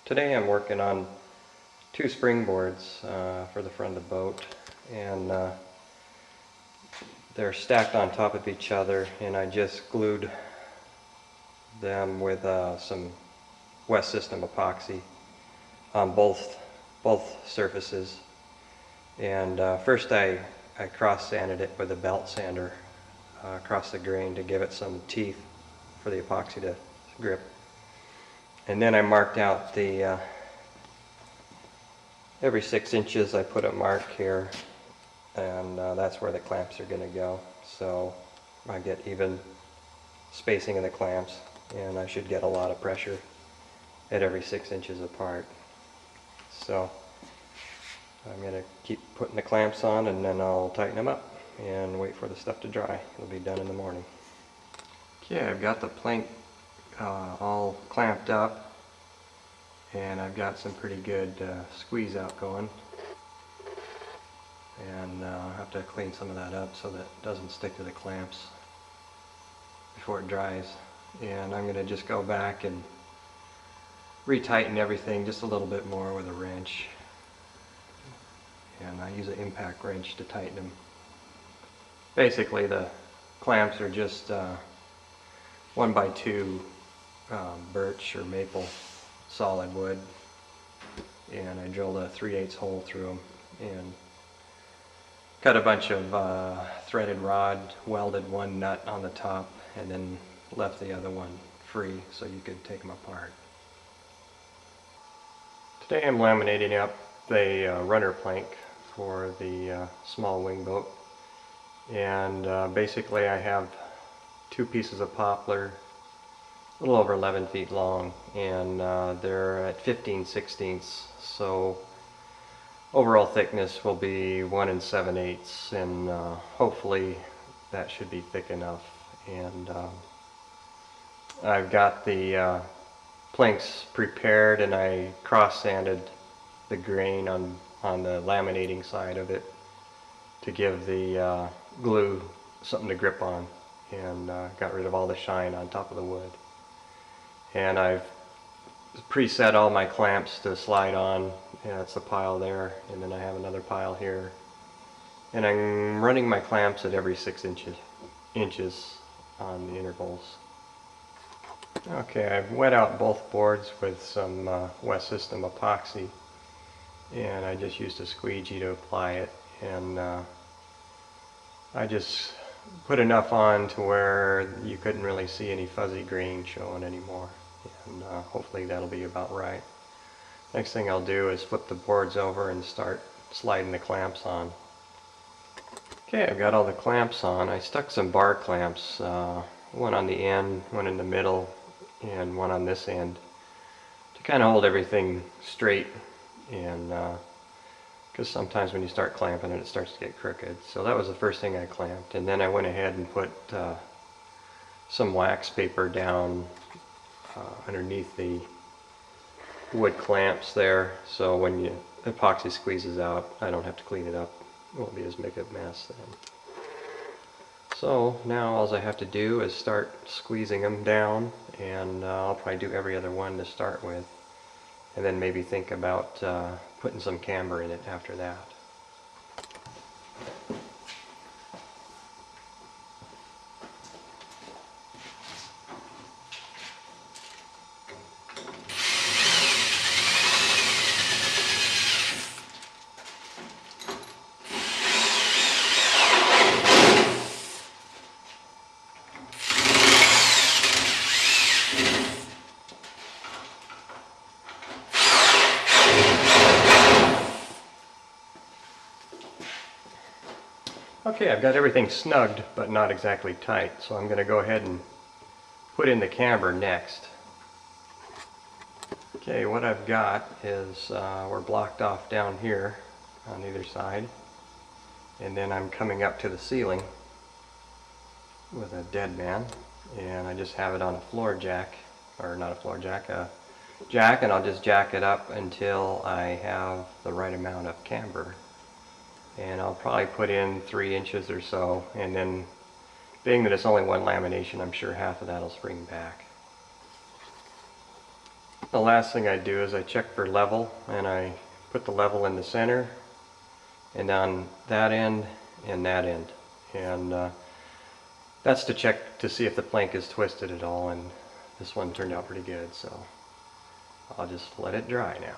Today I'm working on two springboards for the front of the boat, and they're stacked on top of each other, and I just glued them with some West System epoxy on both surfaces. And first I cross sanded it with a belt sander across the grain to give it some teeth for the epoxy to grip. And then I marked out the every 6 inches. I put a mark here, and that's where the clamps are going to go. So I get even spacing of the clamps, and I should get a lot of pressure at every 6 inches apart. So I'm going to keep putting the clamps on, and then I'll tighten them up and wait for the stuff to dry. It'll be done in the morning. Okay, I've got the plank all clamped up, and I've got some pretty good squeeze out going, and I'll have to clean some of that up so that it doesn't stick to the clamps before it dries. And I'm going to just go back and retighten everything just a little bit more with a wrench, and I use an impact wrench to tighten them. Basically the clamps are just 1x2 birch or maple solid wood, and I drilled a 3/8 hole through them and cut a bunch of threaded rod, welded one nut on the top, and then left the other one free so you could take them apart. Today I'm laminating up the runner plank for the small wing boat, and basically I have two pieces of poplar, a little over 11 feet long, and they're at 15/16, so overall thickness will be 1 7/8, and hopefully that should be thick enough. And I've got the planks prepared, and I cross sanded the grain on the laminating side of it to give the glue something to grip on, and got rid of all the shine on top of the wood. And I've preset all my clamps to slide on. Yeah, that's a pile there, and then I have another pile here, and I'm running my clamps at every 6 inches on the intervals. Okay, I've wet out both boards with some West System epoxy, and I just used a squeegee to apply it, and I just put enough on to where you couldn't really see any fuzzy grain showing anymore, and hopefully that'll be about right. Next thing I'll do is flip the boards over and start sliding the clamps on. Okay, I've got all the clamps on. I stuck some bar clamps, one on the end, one in the middle, and one on this end, to kind of hold everything straight, and because sometimes when you start clamping it starts to get crooked. So that was the first thing I clamped, and then I went ahead and put some wax paper down underneath the wood clamps there, so when the epoxy squeezes out I don't have to clean it up. It won't be as big a mess then. So now all I have to do is start squeezing them down, and I'll probably do every other one to start with, and then maybe think about putting some camber in it after that. Okay, I've got everything snugged but not exactly tight, so I'm going to go ahead and put in the camber next. Okay, what I've got is we're blocked off down here on either side, and then I'm coming up to the ceiling with a dead man, and I just have it on a floor jack, or not a floor jack, a jack, and I'll just jack it up until I have the right amount of camber. And I'll probably put in 3 inches or so, and then being that it's only one lamination, I'm sure half of that will spring back. the last thing I do is I check for level, and I put the level in the center and on that end and that end, and that's to check to see if the plank is twisted at all, and this one turned out pretty good, so I'll just let it dry now.